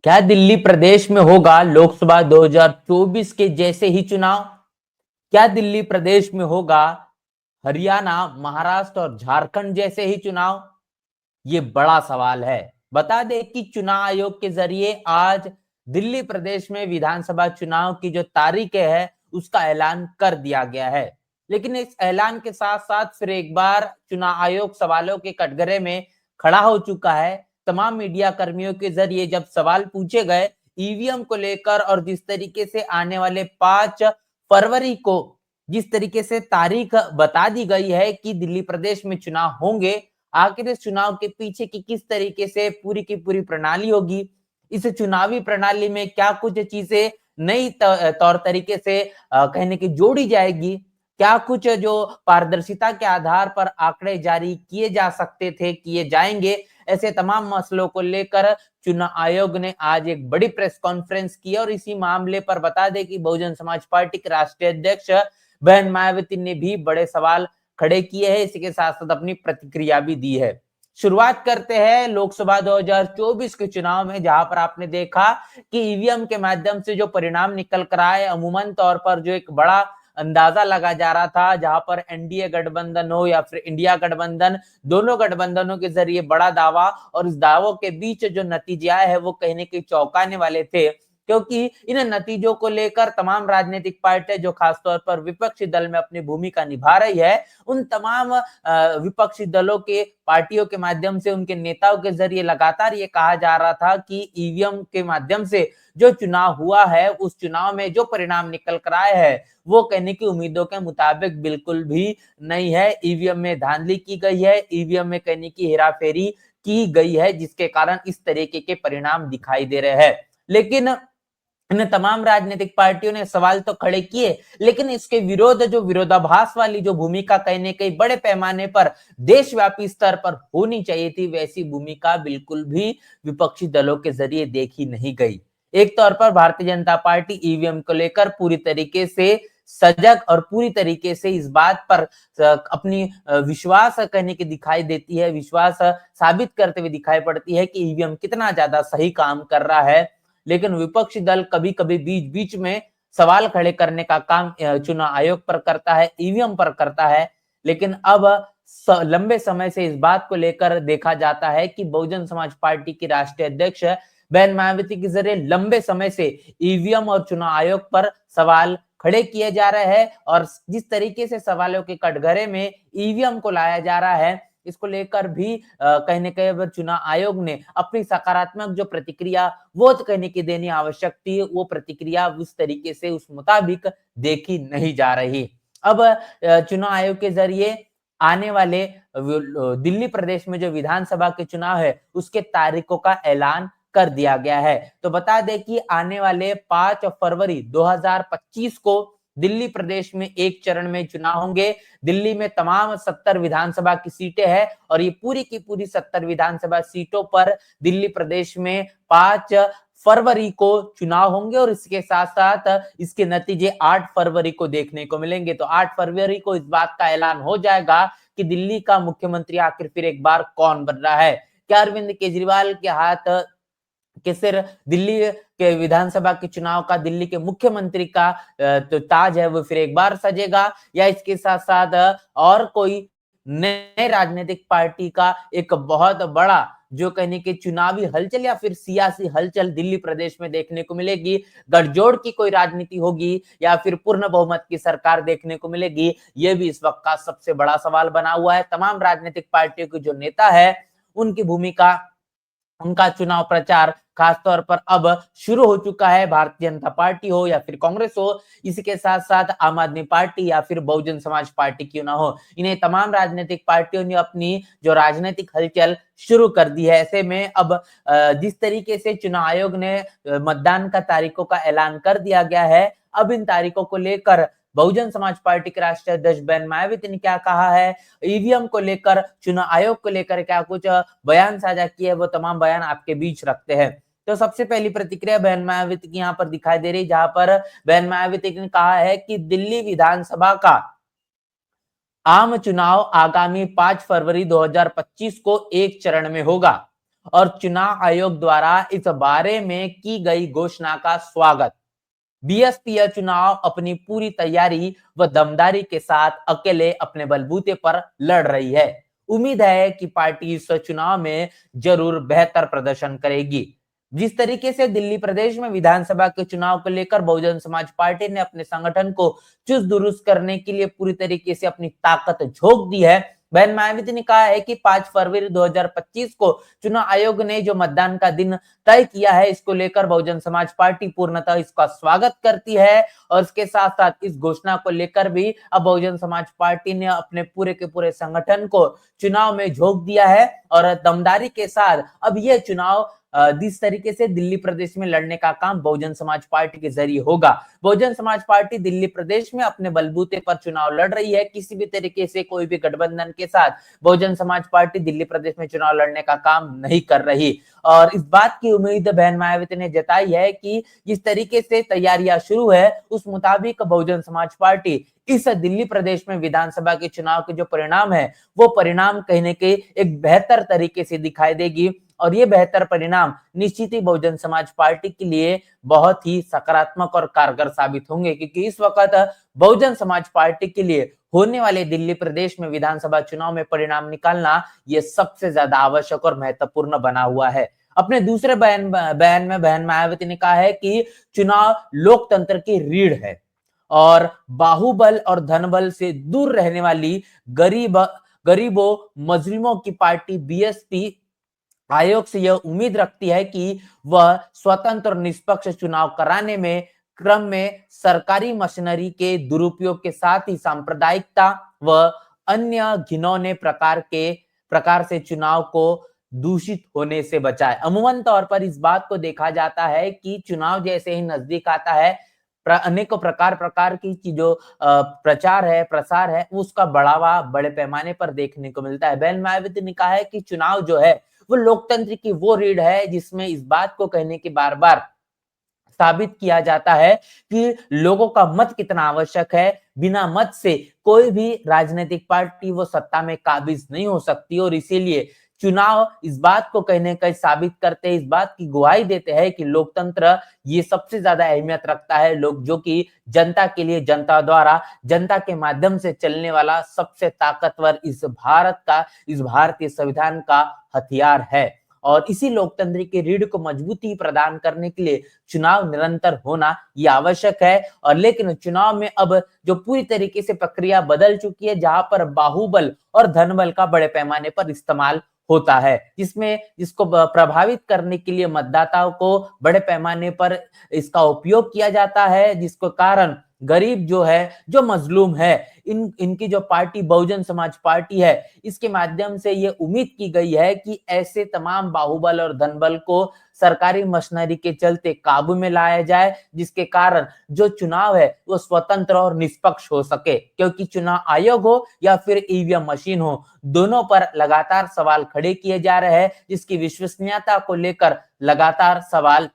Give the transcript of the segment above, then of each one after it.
क्या दिल्ली प्रदेश में होगा लोकसभा 2024 के जैसे ही चुनाव? क्या दिल्ली प्रदेश में होगा हरियाणा, महाराष्ट्र और झारखंड जैसे ही चुनाव? ये बड़ा सवाल है। बता दें कि चुनाव आयोग के जरिए आज दिल्ली प्रदेश में विधानसभा चुनाव की जो तारीखें है उसका ऐलान कर दिया गया है। लेकिन इस ऐलान के साथ साथ फिर एक बार चुनाव आयोग सवालों के कटघरे में खड़ा हो चुका है। तमाम मीडिया कर्मियों के जरिए जब सवाल पूछे गए ईवीएम को लेकर और जिस तरीके से आने वाले 5 फरवरी को जिस तरीके से तारीख बता दी गई है कि दिल्ली प्रदेश में चुनाव होंगे, आखिर इस चुनाव के पीछे की किस तरीके से पूरी की पूरी प्रणाली होगी, इस चुनावी प्रणाली में क्या कुछ चीजें नई तौर तरीके से कहने की जोड़ी जाएगी, क्या कुछ जो पारदर्शिता के आधार पर आंकड़े जारी किए जा सकते थे किए जाएंगे, ऐसे तमाम मसलों को लेकर चुनाव आयोग ने आज एक बड़ी प्रेस कॉन्फ्रेंस की और इसी मामले पर बता दें कि बहुजन समाज पार्टी के राष्ट्रीय अध्यक्ष बहन मायावती ने भी बड़े सवाल खड़े किए हैं, इसी के साथ साथ अपनी प्रतिक्रिया भी दी है। शुरुआत करते हैं लोकसभा 2024 के चुनाव में, जहां पर आपने देखा कि ईवीएम के माध्यम से जो परिणाम निकल कर आए, अमूमन तौर पर जो एक बड़ा अंदाजा लगा जा रहा था, जहां पर एनडीए गठबंधन हो या फिर इंडिया गठबंधन, दोनों गठबंधनों के जरिए बड़ा दावा और इस दावों के बीच जो नतीजे आए हैं वो कहीं न कहीं चौंकाने वाले थे, क्योंकि इन नतीजों को लेकर तमाम राजनीतिक पार्टियां जो खासतौर पर विपक्षी दल में अपनी भूमिका निभा रही है, उन तमाम विपक्षी दलों के पार्टियों के माध्यम से उनके नेताओं के जरिए लगातार ये कहा जा रहा था कि ईवीएम के माध्यम से जो चुनाव हुआ है उस चुनाव में जो परिणाम निकल कर आए हैं वो कहने की उम्मीदों के मुताबिक बिल्कुल भी नहीं है। ईवीएम में धांधली की गई है, ईवीएम में कहने की हेराफेरी की गई है, जिसके कारण इस तरीके के परिणाम दिखाई दे रहे हैं। लेकिन इन तमाम राजनीतिक पार्टियों ने सवाल तो खड़े किए, लेकिन इसके विरोध जो विरोधाभास वाली जो भूमिका कहीं न कहीं बड़े पैमाने पर देशव्यापी स्तर पर होनी चाहिए थी, वैसी भूमिका बिल्कुल भी विपक्षी दलों के जरिए देखी नहीं गई। एक तौर पर भारतीय जनता पार्टी ईवीएम को लेकर पूरी तरीके से सजग और पूरी तरीके से इस बात पर अपनी विश्वास कहने की दिखाई देती है, विश्वास साबित करते हुए दिखाई पड़ती है कि ईवीएम कितना ज्यादा सही काम कर रहा है। लेकिन विपक्षी दल कभी-कभी बीच-बीच में सवाल खड़े करने का काम चुनाव आयोग पर करता है, ईवीएम पर करता है। लेकिन अब लंबे समय से इस बात को लेकर देखा जाता है कि बहुजन समाज पार्टी की राष्ट्रीय अध्यक्ष बहन मायावती के जरिए लंबे समय से ईवीएम और चुनाव आयोग पर सवाल खड़े किए जा रहे हैं और जिस तरीके से सवालों के कटघरे में ईवीएम को लाया जा रहा है, इसको लेकर भी कहीं न कहीं अगर चुनाव आयोग ने अपनी सकारात्मक जो प्रतिक्रिया वो तो कहने की देनी आवश्यक थी, वो प्रतिक्रिया उस तरीके से उस मुताबिक देखी नहीं जा रही। अब चुनाव आयोग के जरिए आने वाले दिल्ली प्रदेश में जो विधानसभा के चुनाव है, उसके तारीखों का ऐलान कर दिया गया है। तो बता दें कि आने वाले 5 फरवरी 2025 को दिल्ली प्रदेश में एक चरण में चुनाव होंगे। दिल्ली में तमाम 70 विधानसभा की सीटें हैं और ये पूरी की पूरी 70 विधानसभा सीटों पर दिल्ली प्रदेश में 5 फरवरी को चुनाव होंगे और इसके साथ-साथ इसके नतीजे 8 फरवरी को देखने को मिलेंगे। तो 8 फरवरी को इस बात का ऐलान हो जाएगा कि दिल्ली का मुख्यमंत्री आखिर फिर एक बार कौन बन रहा है। क्या अरविंद केजरीवाल के हाथ कि सिर दिल्ली के विधानसभा के चुनाव का दिल्ली के मुख्यमंत्री का तो ताज है वो फिर एक बार सजेगा, या इसके साथ साथ और कोई नए राजनीतिक पार्टी का एक बहुत बड़ा जो कहने की चुनावी हलचल या फिर सियासी हलचल दिल्ली प्रदेश में देखने को मिलेगी, गठजोड़ की कोई राजनीति होगी या फिर पूर्ण बहुमत की सरकार देखने को मिलेगी, ये भी इस वक्त का सबसे बड़ा सवाल बना हुआ है। तमाम राजनीतिक पार्टियों के जो नेता है उनकी भूमिका, उनका चुनाव प्रचार खासतौर पर अब शुरू हो चुका है। भारतीय जनता पार्टी हो या फिर कांग्रेस हो, इसके साथ साथ आम आदमी पार्टी या फिर बहुजन समाज पार्टी क्यों ना हो, इन्हें तमाम राजनीतिक पार्टियों ने अपनी जो राजनीतिक हलचल शुरू कर दी है। ऐसे में अब जिस तरीके से चुनाव आयोग ने मतदान का तारीखों का ऐलान कर दिया गया है, अब इन तारीखों को लेकर बहुजन समाज पार्टी के राष्ट्रीय अध्यक्ष बहन मायावती ने क्या कहा है, ईवीएम को लेकर, चुनाव आयोग को लेकर क्या कुछ बयान साझा किए, वो तमाम बयान आपके बीच रखते हैं। तो सबसे पहली प्रतिक्रिया बहन मायावती की यहाँ पर दिखाई दे रही, जहां पर बहन मायावती ने कहा है कि दिल्ली विधानसभा का आम चुनाव आगामी 5 फरवरी 2025 को एक चरण में होगा और चुनाव आयोग द्वारा इस बारे में की गई घोषणा का स्वागत। बीएसपी यह चुनाव अपनी पूरी तैयारी व दमदारी के साथ अकेले अपने बलबूते पर लड़ रही है। उम्मीद है कि पार्टी इस चुनाव में जरूर बेहतर प्रदर्शन करेगी। जिस तरीके से दिल्ली प्रदेश में विधानसभा के चुनाव को लेकर बहुजन समाज पार्टी ने अपने संगठन को चुस्त दुरुस्त करने के लिए पूरी तरीके से अपनी ताकत झोंक दी है, बहन मायावती ने कहा है कि 5 फरवरी 2025 को चुनाव आयोग ने जो मतदान का दिन तय किया है, इसको लेकर बहुजन समाज पार्टी पूर्णतः इसका स्वागत करती है। और इसके साथ साथ इस घोषणा को लेकर भी अब बहुजन समाज पार्टी ने अपने पूरे के पूरे संगठन को चुनाव में झोंक दिया है और दमदारी के साथ अब यह चुनाव जिस तरीके से दिल्ली प्रदेश में लड़ने का काम बहुजन समाज पार्टी के जरिए होगा। बहुजन समाज पार्टी दिल्ली प्रदेश में अपने बलबूते पर चुनाव लड़ रही है। किसी भी तरीके से कोई भी गठबंधन के साथ बहुजन समाज पार्टी दिल्ली प्रदेश में चुनाव लड़ने का काम नहीं कर रही। और इस बात की उम्मीद बहन मायावती ने जताई है कि जिस तरीके से तैयारियां शुरू है, उस मुताबिक बहुजन समाज पार्टी इस दिल्ली प्रदेश में विधानसभा के चुनाव के जो परिणाम है, वो परिणाम कहीं न कहीं एक बेहतर तरीके से दिखाई देगी। और ये बेहतर परिणाम निश्चित ही बहुजन समाज पार्टी के लिए बहुत ही सकारात्मक और कारगर साबित होंगे, क्योंकि इस वक्त बहुजन समाज पार्टी के लिए होने वाले दिल्ली प्रदेश में विधानसभा चुनाव में परिणाम निकालना ये सबसे ज्यादा आवश्यक और महत्वपूर्ण बना हुआ है। अपने दूसरे बयान में बहन मायावती ने कहा है कि चुनाव लोकतंत्र की रीढ़ है और बाहुबल और धनबल से दूर रहने वाली गरीबों मजलूमों की पार्टी बीएसपी आयोग से यह उम्मीद रखती है कि वह स्वतंत्र और निष्पक्ष चुनाव कराने में क्रम में सरकारी मशीनरी के दुरुपयोग के साथ ही सांप्रदायिकता व अन्य घिनौने प्रकार से चुनाव को दूषित होने से बचाए। अमूमन तौर पर इस बात को देखा जाता है कि चुनाव जैसे ही नजदीक आता है, अनेकों प्रकार की जो प्रचार है, प्रसार है, उसका बढ़ावा बड़े पैमाने पर देखने को मिलता है। बहन मायावती ने कहा है कि चुनाव जो है वो लोकतंत्र की वो रीढ़ है जिसमें इस बात को कहने की बार बार साबित किया जाता है कि लोगों का मत कितना आवश्यक है। बिना मत से कोई भी राजनीतिक पार्टी वो सत्ता में काबिज नहीं हो सकती और इसीलिए चुनाव इस बात को कहने का साबित करते हैं, इस बात की गवाही देते हैं कि लोकतंत्र ये सबसे ज्यादा अहमियत रखता है। लोग जो कि जनता के लिए, जनता द्वारा, जनता के माध्यम से चलने वाला सबसे ताकतवर इस भारतीय संविधान का हथियार है। और इसी लोकतंत्र की रीढ़ को मजबूती प्रदान करने के लिए चुनाव निरंतर होना ये आवश्यक है। और लेकिन चुनाव में अब जो पूरी तरीके से प्रक्रिया बदल चुकी है, जहां पर बाहुबल और धनबल का बड़े पैमाने पर इस्तेमाल होता है, जिसको प्रभावित करने के लिए मतदाताओं को बड़े पैमाने पर इसका उपयोग किया जाता है, जिसको कारण गरीब जो है, जो मजलूम है, इनकी जो पार्टी बहुजन समाज पार्टी है, इसके माध्यम से ये उम्मीद की गई है कि ऐसे तमाम बाहुबल और धनबल को सरकारी मशीनरी के चलते काबू में लाया जाए, जिसके कारण जो चुनाव है वो स्वतंत्र और निष्पक्ष हो सके। क्योंकि चुनाव आयोग हो या फिर ईवीएम मशीन हो, दोनों पर लगातार सवाल खड़े किए जा रहे हैं, जिसकी विश्वसनीयता को लेकर लगातार सवाल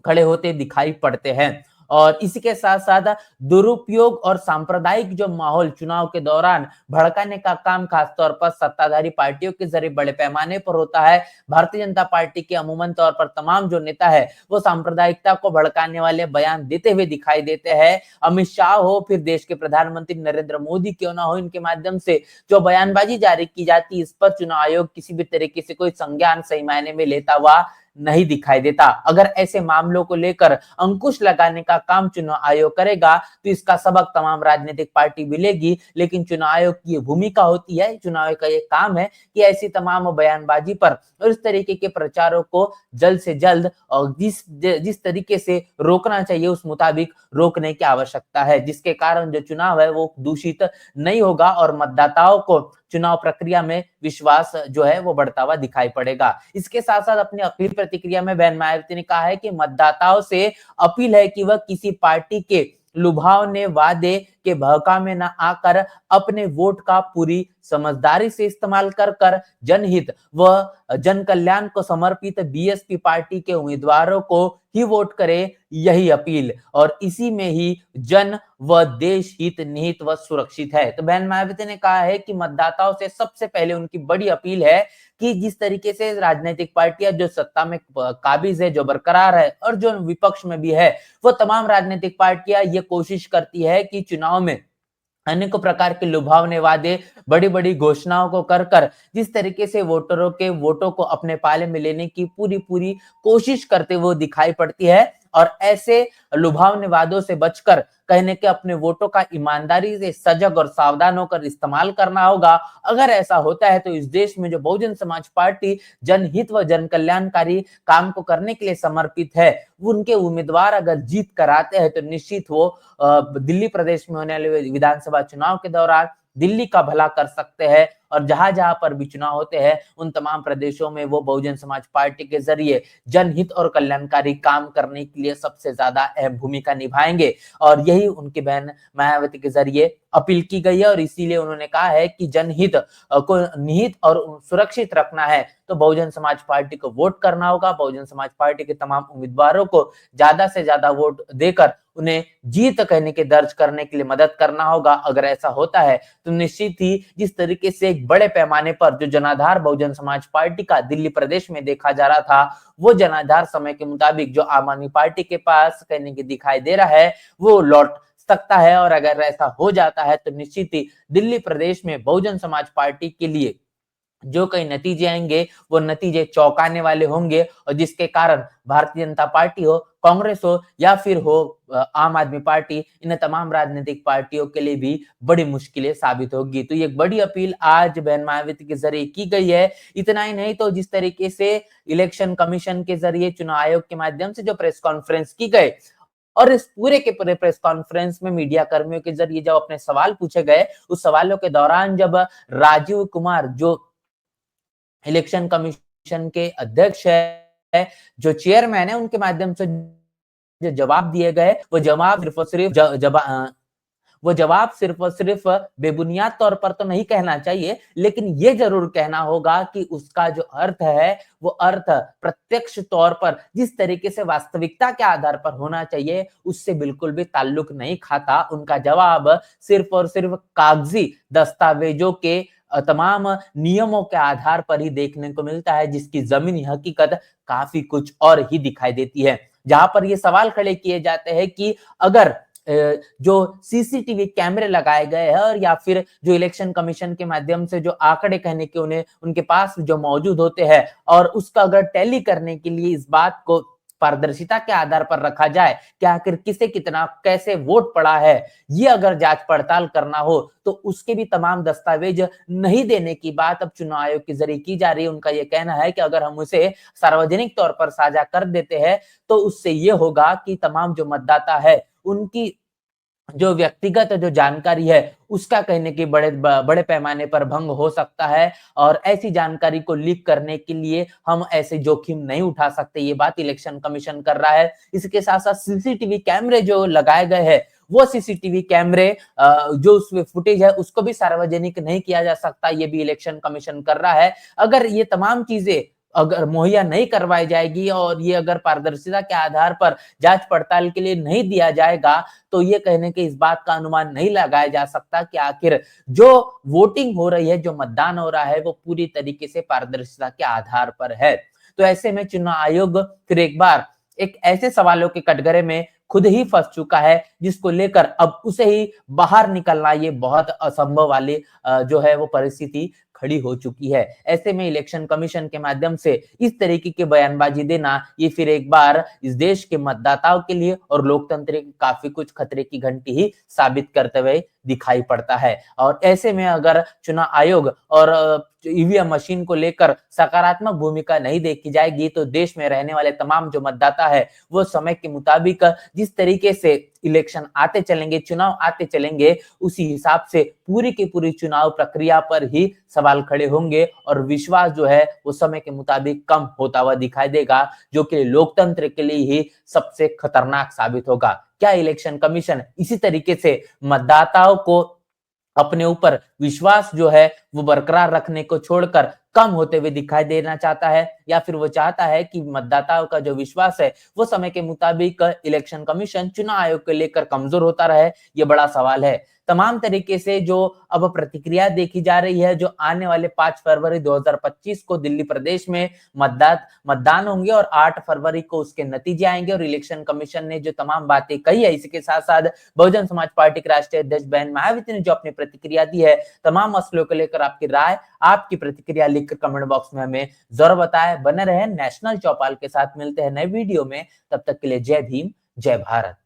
खड़े होते दिखाई पड़ते हैं। और इसी के साथ साथ दुरुपयोग और सांप्रदायिक जो माहौल चुनाव के दौरान भड़काने का काम खासतौर पर सत्ताधारी पार्टियों के जरिए बड़े पैमाने पर होता है। भारतीय जनता पार्टी के अमूमन तौर पर तमाम जो नेता है वो सांप्रदायिकता को भड़काने वाले बयान देते हुए दिखाई देते हैं। अमित शाह हो, फिर देश के प्रधानमंत्री नरेंद्र मोदी क्यों ना हो, इनके माध्यम से जो बयानबाजी जारी की जाती है, इस पर चुनाव आयोग किसी भी तरीके से कोई संज्ञान सही मायने में लेता हुआ नहीं दिखाई देता। अगर ऐसे मामलों को लेकर अंकुश लगाने का काम चुनाव आयोग करेगा तो इसका सबक तमाम राजनीतिक पार्टी मिलेगी। लेकिन चुनाव आयोग की भूमिका होती है, चुनाव आयोग का ये काम है कि ऐसी तमाम बयानबाजी पर और इस तरीके के प्रचारों को जल्द से जल्द और जिस तरीके से रोकना चाहिए उस मुताबिक रोकने की आवश्यकता है, जिसके कारण जो चुनाव है वो दूषित नहीं होगा और मतदाताओं को चुनाव प्रक्रिया में विश्वास जो है वो बढ़ता हुआ दिखाई पड़ेगा। इसके साथ साथ अपनी अपील प्रतिक्रिया में बहन मायावती ने कहा है कि मतदाताओं से अपील है कि वह किसी पार्टी के लुभावने वादे के बहकावे में न आकर अपने वोट का पूरी समझदारी से इस्तेमाल कर जनहित व जन कल्याण को समर्पित बीएसपी पार्टी के उम्मीदवारों को ही वोट करे, यही अपील और इसी में ही जन व देश हित निहित व सुरक्षित है। तो बहन मायावती ने कहा है कि मतदाताओं से सबसे पहले उनकी बड़ी अपील है कि जिस तरीके से राजनीतिक पार्टियां जो सत्ता में काबिज है, जो बरकरार है और जो विपक्ष में भी है, वो तमाम राजनीतिक पार्टियां ये कोशिश करती है कि चुनाव में अनेकों प्रकार के लुभावने वादे, बड़ी-बड़ी घोषणाओं को कर जिस तरीके से वोटरों के वोटों को अपने पाले में लेने की पूरी कोशिश करते हुए दिखाई पड़ती है और ऐसे लुभावने वादों से बचकर कहने के अपने वोटों का ईमानदारी से सजग और सावधान होकर इस्तेमाल करना होगा। अगर ऐसा होता है तो इस देश में जो बहुजन समाज पार्टी जनहित व जन कल्याणकारी काम को करने के लिए समर्पित है, उनके उम्मीदवार अगर जीत कर आते हैं तो निश्चित वो दिल्ली प्रदेश में होने वाले विधानसभा चुनाव के दौरान दिल्ली का भला कर सकते हैं और जहां-जहां पर भी चुनाव होते हैं उन तमाम प्रदेशों में वो बहुजन समाज पार्टी के जरिए जनहित और कल्याणकारी काम करने के लिए सबसे ज्यादा अहम भूमिका निभाएंगे और यही उनकी बहन मायावती के जरिए अपील की गई है और इसीलिए उन्होंने कहा है कि जनहित को निहित और सुरक्षित रखना है तो बहुजन समाज पार्टी को वोट करना होगा। बहुजन समाज पार्टी के तमाम उम्मीदवारों को ज्यादा से ज्यादा वोट देकर उन्हें जीत कहने के दर्ज करने के लिए मदद करना होगा। अगर ऐसा होता है तो निश्चित ही जिस तरीके से एक बड़े पैमाने पर जो जनाधार बहुजन समाज पार्टी का दिल्ली प्रदेश में देखा जा रहा था, वो जनाधार समय के मुताबिक जो आम आदमी पार्टी के पास कहने के दिखाई दे रहा है वो लौट सकता है और अगर ऐसा हो जाता है तो निश्चित ही दिल्ली प्रदेश में बहुजन समाज पार्टी के लिए जो कई नतीजे आएंगे वो नतीजे चौंकाने वाले होंगे और जिसके कारण भारतीय जनता पार्टी हो, कांग्रेस हो या फिर हो आम आदमी पार्टी, इन तमाम राजनीतिक पार्टियों के लिए भी बड़ी मुश्किलें साबित होगी। तो ये एक बड़ी अपील आज बहन मायावती के जरिए की गई है। इतना ही नहीं तो जिस तरीके से इलेक्शन कमीशन के जरिए चुनाव आयोग के माध्यम से जो प्रेस कॉन्फ्रेंस की गई और इस पूरे के पूरे प्रेस कॉन्फ्रेंस में मीडिया कर्मियों के जरिए जब अपने सवाल पूछे गए, उस सवालों के दौरान जब राजीव कुमार जो इलेक्शन कमीशन के अध्यक्ष है, जो चेयरमैन है, उनके माध्यम से जो जवाब दिए गए वो जवाब सिर्फ और सिर्फ बेबुनियाद तौर पर तो नहीं कहना चाहिए, लेकिन ये जरूर कहना होगा कि उसका जो अर्थ है वो अर्थ प्रत्यक्ष तौर पर जिस तरीके से वास्तविकता के आधार पर होना चाहिए उससे बिल्कुल भी ताल्लुक नहीं खाता। उनका जवाब सिर्फ और सिर्फ कागजी दस्तावेजों के तमाम नियमों के आधार पर ही देखने को मिलता है, जिसकी जमीनी हकीकत काफी कुछ और ही दिखाई देती है। जहां पर ये सवाल खड़े किए जाते हैं कि अगर जो सीसीटीवी कैमरे लगाए गए हैं और या फिर जो इलेक्शन कमीशन के माध्यम से जो आंकड़े कहने के उन्हें उनके पास जो मौजूद होते हैं और उसका अगर टैली करने के लिए इस बात को पारदर्शिता के आधार पर रखा जाए कि आखिर किसे कितना कैसे वोट पड़ा है, ये अगर जांच पड़ताल करना हो तो उसके भी तमाम दस्तावेज नहीं देने की बात अब चुनाव आयोग के जरिए की जा रही है। उनका यह कहना है कि अगर हम उसे सार्वजनिक तौर पर साझा कर देते हैं तो उससे ये होगा कि तमाम जो मतदाता है उनकी जो व्यक्तिगत जो जानकारी है उसका कहने की बड़े पैमाने पर भंग हो सकता है और ऐसी जानकारी को लीक करने के लिए हम ऐसे जोखिम नहीं उठा सकते। ये बात इलेक्शन कमीशन कर रहा है। इसके साथ साथ सीसीटीवी कैमरे जो लगाए गए हैं वो सीसीटीवी कैमरे जो उसमें फुटेज है उसको भी सार्वजनिक नहीं किया जा सकता, ये भी इलेक्शन कमीशन कर रहा है। अगर ये तमाम चीजें अगर मुहैया नहीं करवाई जाएगी और ये अगर पारदर्शिता के आधार पर जांच पड़ताल के लिए नहीं दिया जाएगा तो ये कहने के इस बात का अनुमान नहीं लगाया जा सकता कि आखिर जो वोटिंग हो रही है, जो मतदान हो रहा है वो पूरी तरीके से पारदर्शिता के आधार पर है। तो ऐसे में चुनाव आयोग फिर एक बार एक ऐसे सवालों के कटघरे में खुद ही फंस चुका है जिसको लेकर अब उसे ही बाहर निकलना ये बहुत असंभव वाली जो है वो परिस्थिति खड़ी हो चुकी है। ऐसे में इलेक्शन कमीशन के माध्यम से इस तरीके की बयानबाजी देना ये फिर एक बार इस देश के मतदाताओं के लिए और लोकतंत्र की काफी कुछ खतरे की घंटी ही साबित करते हुए दिखाई पड़ता है। और ऐसे में अगर चुनाव आयोग और ईवीएम मशीन को लेकर सकारात्मक भूमिका नहीं देखी जाएगी तो देश में रहने वाले तमाम जो मतदाता है वो समय के मुताबिक जिस तरीके से इलेक्शन आते चलेंगे, चुनाव आते चलेंगे, उसी हिसाब से पूरी की पूरी चुनाव प्रक्रिया पर ही सवाल खड़े होंगे और विश्वास जो है वो समय के मुताबिक कम होता हुआ दिखाई देगा, जो कि लोकतंत्र के लिए ही सबसे खतरनाक साबित होगा। क्या इलेक्शन कमीशन इसी तरीके से मतदाताओं को अपने ऊपर विश्वास जो है वो बरकरार रखने को छोड़कर कम होते हुए दिखाई देना चाहता है, या फिर वो चाहता है कि मतदाताओं का जो विश्वास है वो समय के मुताबिक इलेक्शन कमीशन चुनाव आयोग को लेकर कमजोर होता रहे? ये बड़ा सवाल है। तमाम तरीके से जो अब प्रतिक्रिया देखी जा रही है, जो आने वाले 5 फरवरी 2025 को दिल्ली प्रदेश में मतदान होंगे और 8 फरवरी को उसके नतीजे आएंगे और इलेक्शन कमीशन ने जो तमाम बातें कही है, इसके साथ साथ बहुजन समाज पार्टी के राष्ट्रीय अध्यक्ष बहन मायावती ने जो अपनी प्रतिक्रिया दी है, तमाम मसलों को लेकर आपकी राय, आपकी प्रतिक्रिया लिखकर कमेंट बॉक्स में हमें जरूर बताएं। बने रहे नेशनल चौपाल के साथ, मिलते हैं नए वीडियो में, तब तक के लिए जय भीम, जय भारत।